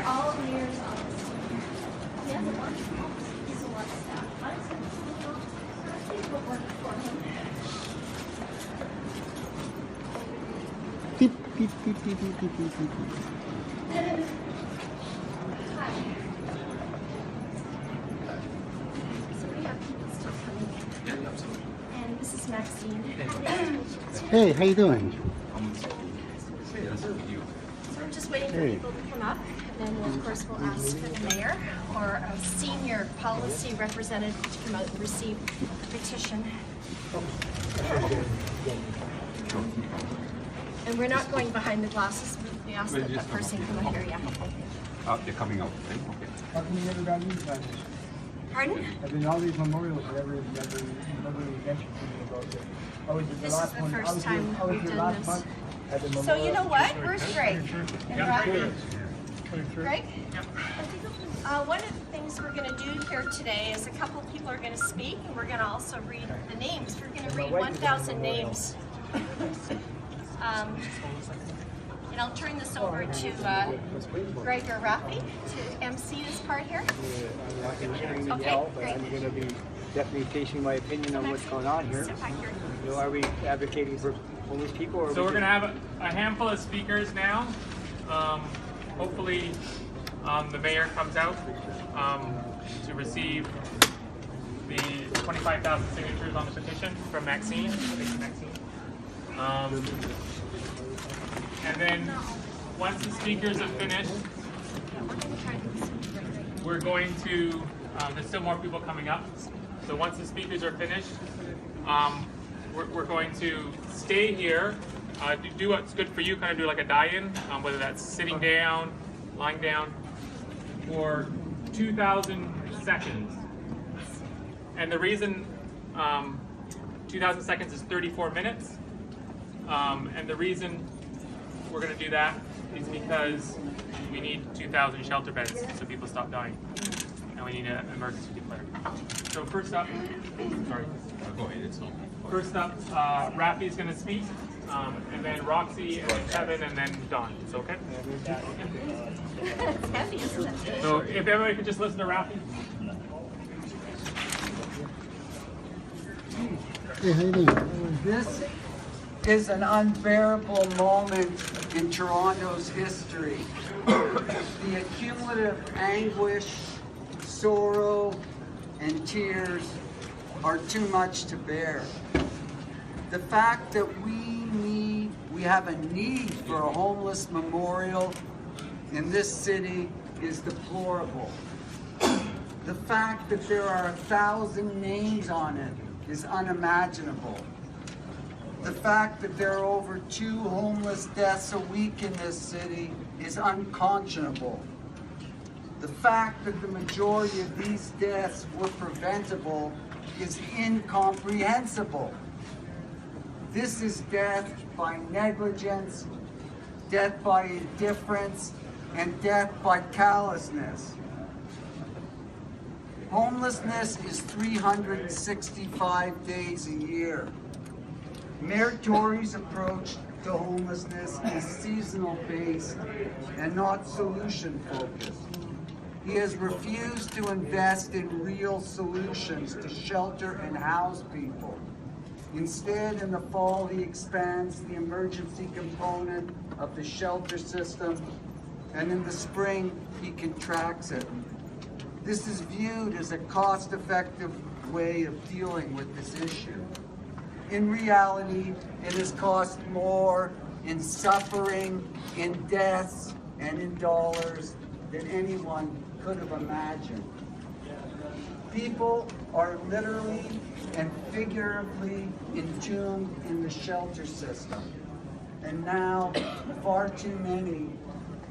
They're all mayor's office. He has a bunch of homes. He's a lot of staff. I think we'll work for him. Beep, beep, beep, beep, beep, beep, beep, beep. Hi. So we have people still coming in. And this is Maxine. Hey, how you doing? So we're just waiting for people to come up, and then of course we'll ask for the mayor or a senior policy representative to come out and receive a petition. And we're not going behind the glasses. We asked that that person come out here, yeah. They're coming out. Okay. How come you never got these guys? Pardon? I've been all these memorials for nobody mentioned to me about it. I was This is the first time we've done last this. month at the So you know memorial. what? Where's Greg? And Robbie? 23. Greg? One of the things we're going to do here today is a couple people are going to speak, and we're going to also read the names. We're going to read 1,000 names. And I'll turn this over to Greg or Rafi to MC this part here. I'm not going to scream and Okay, yell, but great. I'm going to be definitely stating my opinion on what's going on here. Sit back here. You know, are we advocating for homeless people? Or So we're going to have a handful of speakers now. Hopefully the mayor comes out to receive the 25,000 signatures on the petition from Maxine. Thank you, Maxine. And then once the speakers have finished, we're going to, there's still more people coming up. So once the speakers are finished, we're going to stay here, do what's good for you, kind of do like a die-in, whether that's sitting down, lying down, for 2,000 seconds. And the reason 2,000 seconds is 34 minutes. And the reason we're going to do that is because we need 2,000 shelter beds so people stop dying. And we need an emergency declared. So first up, sorry. Go ahead. It's all. First up, Rafi's going to speak, and then Roxy, and then Kevin, and then Don. Is it okay? It's heavy, isn't it? So if everybody could just listen to Rafi. Hey, how you doing? This is an unbearable moment in Toronto's history. The accumulative anguish, sorrow, and tears are too much to bear. The fact that we have a need for a homeless memorial in this city is deplorable. The fact that there are 1,000 names on it is unimaginable. The fact that there are over 2 homeless deaths a week in this city is unconscionable. The fact that the majority of these deaths were preventable is incomprehensible. This is death by negligence, death by indifference, and death by callousness. Homelessness is 365 days a year. Mayor Tory's approach to homelessness is seasonal based and not solution focused. He has refused to invest in real solutions to shelter and house people. Instead, in the fall, he expands the emergency component of the shelter system, and in the spring, he contracts it. This is viewed as a cost-effective way of dealing with this issue. In reality, it has cost more in suffering, in deaths, and in dollars than anyone could have imagined. People are literally and figuratively entombed in the shelter system. And now, far too many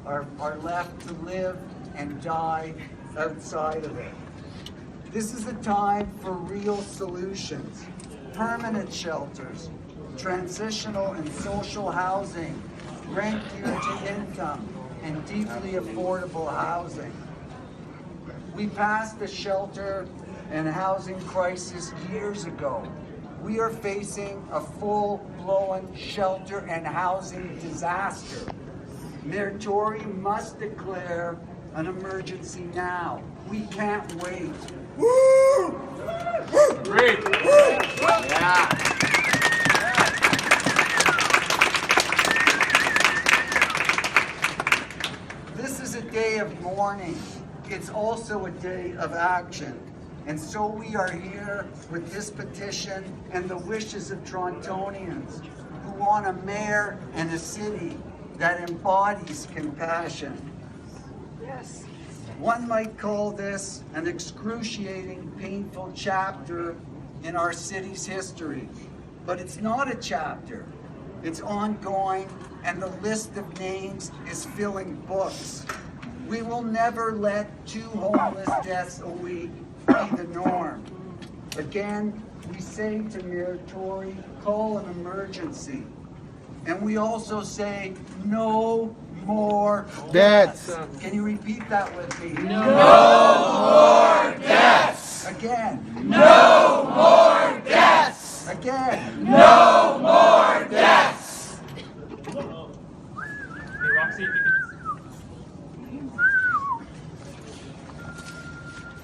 are left to live and die outside of it. This is a time for real solutions. Permanent shelters, transitional and social housing, rent geared to income, and deeply affordable housing. We passed the shelter and housing crisis years ago. We are facing a full-blown shelter and housing disaster. Mayor Tory must declare an emergency now. We can't wait. Great. This is a day of mourning. It's also a day of action. And so we are here with this petition and the wishes of Torontonians who want a mayor and a city that embodies compassion. Yes. One might call this an excruciating, painful chapter in our city's history. But it's not a chapter. It's ongoing, and the list of names is filling books. We will never let 2 homeless deaths a week be the norm. Again, we say to Mayor Tory, call an emergency. And we also say, no more deaths. Can you repeat that with me? No more deaths. Again. No more deaths. Again. No more deaths. Hey, Roxy, if you could.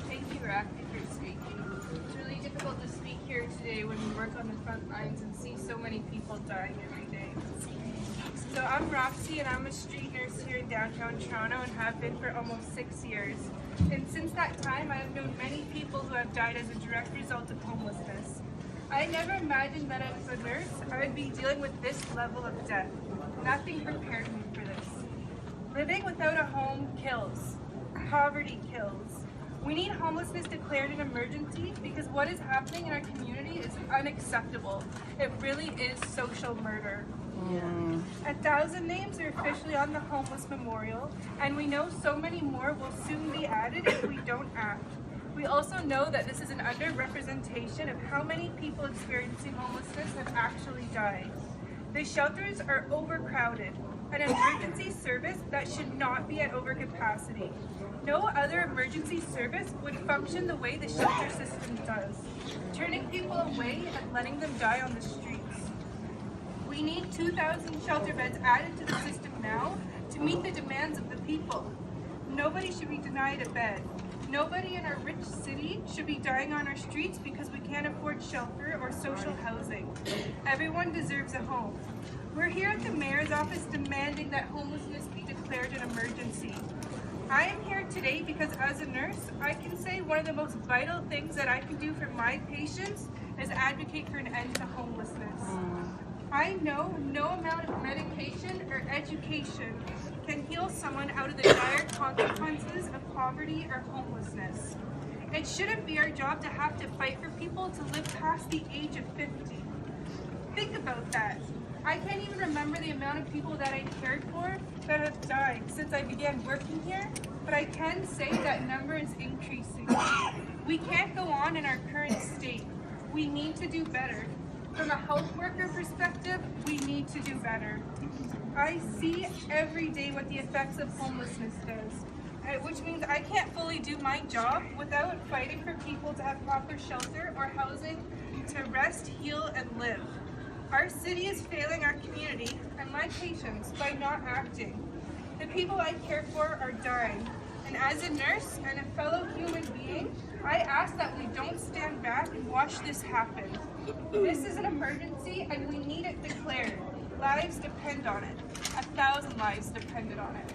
Thank you, Roxy, for speaking. It's really difficult to speak here today when we work on the front lines and see so many people dying every day. So I'm Roxy, and I'm a street nurse here in downtown Toronto and have been for almost 6 years. And since that time, I have known many people who have died as a direct result of homelessness. I never imagined that as a nurse, I would be dealing with this level of death. Nothing prepared me for this. Living without a home kills. Poverty kills. We need homelessness declared an emergency because what is happening in our community is unacceptable. It really is social murder. 1,000 names are officially on the homeless memorial, and we know so many more will soon be added if we don't act. We also know that this is an underrepresentation of how many people experiencing homelessness have actually died. The shelters are overcrowded, an emergency service that should not be at overcapacity. No other emergency service would function the way the shelter system does, turning people away and letting them die on the streets. We need 2,000 shelter beds added to the system now to meet the demands of the people. Nobody should be denied a bed. Nobody in our rich city should be dying on our streets because we can't afford shelter or social housing. Everyone deserves a home. We're here at the mayor's office demanding that homelessness be declared an emergency. I am here today because as a nurse, I can say one of the most vital things that I can do for my patients is advocate for an end to homelessness. I know no amount of medication or education can heal someone out of the dire consequences of poverty or homelessness. It shouldn't be our job to have to fight for people to live past the age of 50. Think about that. I can't even remember the amount of people that I cared for that have died since I began working here, but I can say that number is increasing. We can't go on in our current state. We need to do better. From a health worker perspective, we need to do better. I see every day what the effects of homelessness does, which means I can't fully do my job without fighting for people to have proper shelter or housing to rest, heal, and live. Our city is failing our community and my patients by not acting. The people I care for are dying, and as a nurse and a fellow human being, I ask that we don't stand back and watch this happen. This is an emergency and we need it declared. Lives depend on it. 1,000 lives depended on it.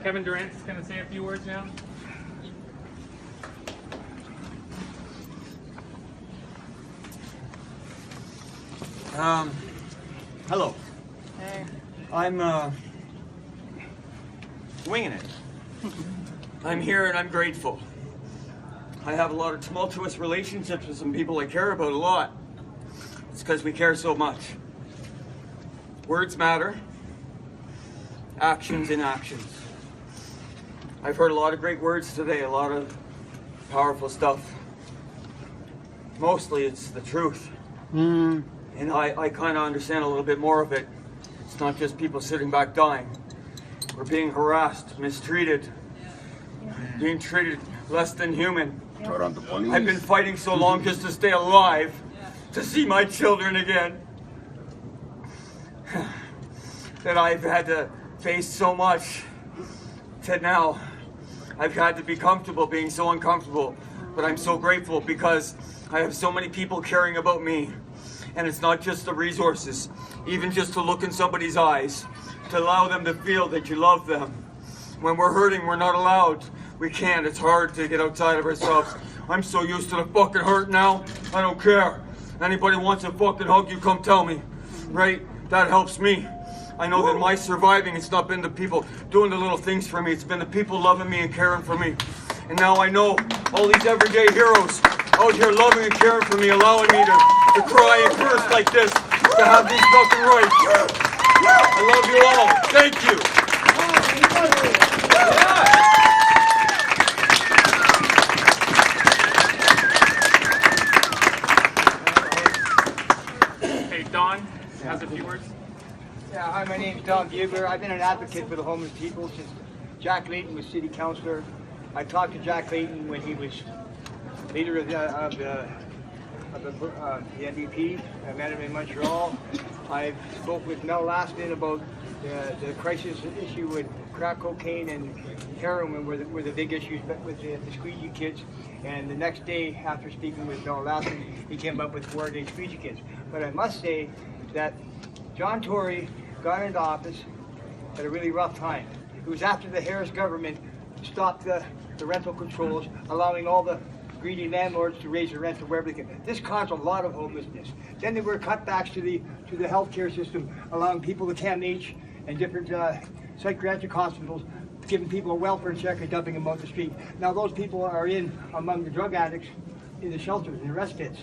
Kevin Durant is going to say a few words now. Hello. Hey. I'm winging it. I'm here and I'm grateful. I have a lot of tumultuous relationships with some people I care about a lot. It's because we care so much. Words matter. Actions in actions. I've heard a lot of great words today, a lot of powerful stuff. Mostly it's the truth. And I kind of understand a little bit more of it. It's not just people sitting back dying. We're being harassed, mistreated, being treated less than human. I've been fighting so long just to stay alive, to see my children again, that I've had to face so much, that now I've had to be comfortable being so uncomfortable. But I'm so grateful because I have so many people caring about me. And it's not just the resources, even just to look in somebody's eyes, to allow them to feel that you love them. When we're hurting, we're not allowed. We can't. It's hard to get outside of ourselves. I'm so used to the fucking hurt now, I don't care. Anybody wants a fucking hug, you come tell me. Right? That helps me. I know that my surviving, it's not been the people doing the little things for me. It's been the people loving me and caring for me. And now I know all these everyday heroes out here loving and caring for me, allowing me to cry and curse like this, to have these fucking rights. I love you all. Thank you. Hey, Don has a few words. Yeah, hi, my name's Don Bugler. I've been an advocate for the homeless people since Jack Layton was city councillor. I talked to Jack Layton when he was leader of the NDP. I met him in Montreal. I spoke with Mel Laston about the crisis issue with crack cocaine and heroin were the big issues with the squeegee kids. And the next day, after speaking with Mel Laston, he came up with 4-day squeegee kids. But I must say that John Tory got into office at a really rough time. It was after the Harris government stopped the rental controls, allowing all the greedy landlords to raise the rent to wherever they can. This caused a lot of homelessness. Then there were cutbacks to the healthcare system, allowing people to CAMH and different psychiatric hospitals, giving people a welfare check and dumping them out the street. Now those people are in among the drug addicts in the shelters, in the rest pits.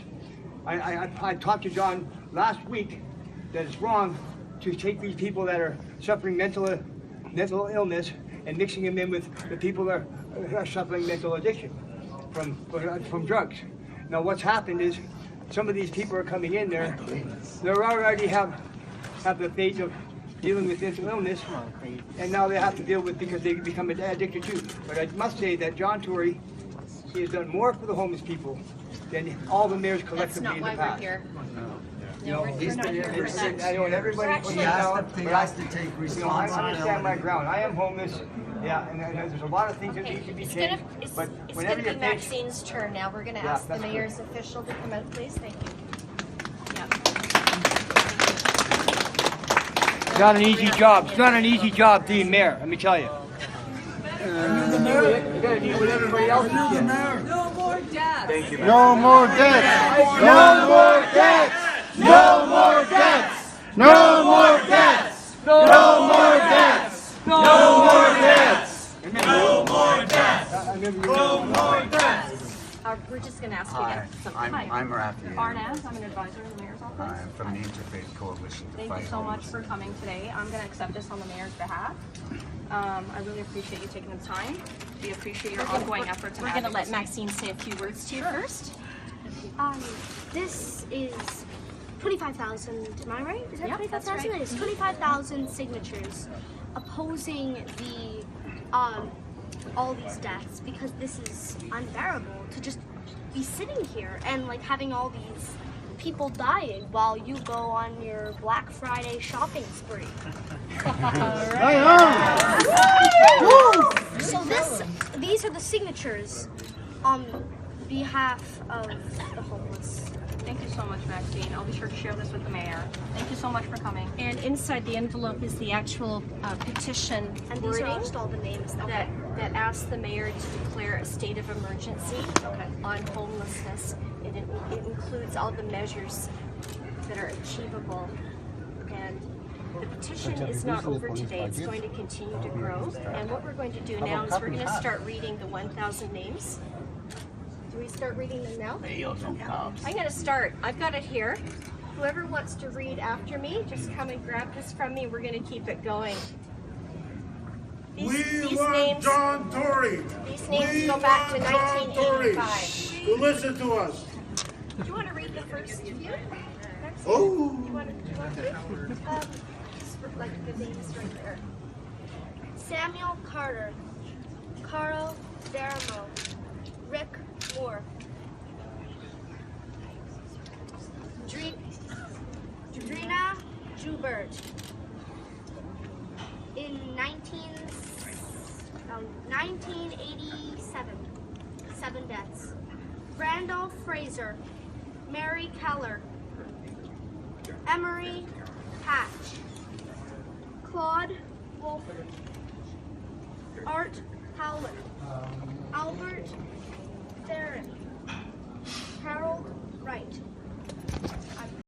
I talked to John last week that it's wrong to take these people that are suffering mental illness and mixing them in with the people that are suffering mental addiction from drugs. Now what's happened is some of these people are coming in there, they already have the fate of dealing with mental illness, and now they have to deal with because they become addicted too. But I must say that John Tory, he has done more for the homeless people than all the mayors collectively in the past. That's not why we're here. No, he's been here since. I know, and everybody He has to take I responsibility. understand my ground. I am homeless. Yeah, and there's a lot of things that need to be It's changed. But gonna whenever be you think, Maxine's turn now. We're gonna Yeah, ask the that's mayor's official to come out, please. Thank you. it's not an easy job. It's not an easy job being mayor. Let me tell you. You gotta deal with everybody else. No more death. Thank you, man. No more debts! No more debts! No more debts! No more debts! No more debts! No more debts! No more debts! No more debts! We're just gonna ask you Hi, again. something. I'm Rafi. Arnaz, I'm an advisor in the mayor's office. I'm from the Interfaith Coalition to Thank Fight you so much Homelessness. for coming today. I'm going to accept this on the mayor's behalf. I really appreciate you taking the time. We appreciate your ongoing efforts. We're gonna let Maxine say a few words to you first. This is 25,000, am I right? Is that Yep, that's 25,000? right. It is 25,000 signatures opposing the, all these deaths, because this is unbearable to just be sitting here and like having all these people dying while you go on your Black Friday shopping spree. So these are the signatures on behalf of the homeless. Thank you so much, Maxine. I'll be sure to share this with the mayor. Thank you so much for coming. And inside the envelope is the actual petition And these are wording just all the names that asks the mayor to declare a state of emergency on homelessness. It includes all the measures that are achievable. And the petition is not over today. It's going to continue to grow. And what we're going to do now is we're going to start reading the 1,000 names. Do we start reading them now? I'm going to start. I've got it here. Whoever wants to read after me, just come and grab this from me. We're going to keep it going. These names, John Tory. These names go back to 1985. To listen to us. Do you want to read the first few? Oh. Do you want to? Like the names right there. Samuel Carter, Carl Zaramo, Rick Moore, Drina Joubert. In 1987, 7 deaths. Randolph Fraser, Mary Keller, Emery Hatch, Claude Wolford, Art Howland, Albert Theron, Harold Wright.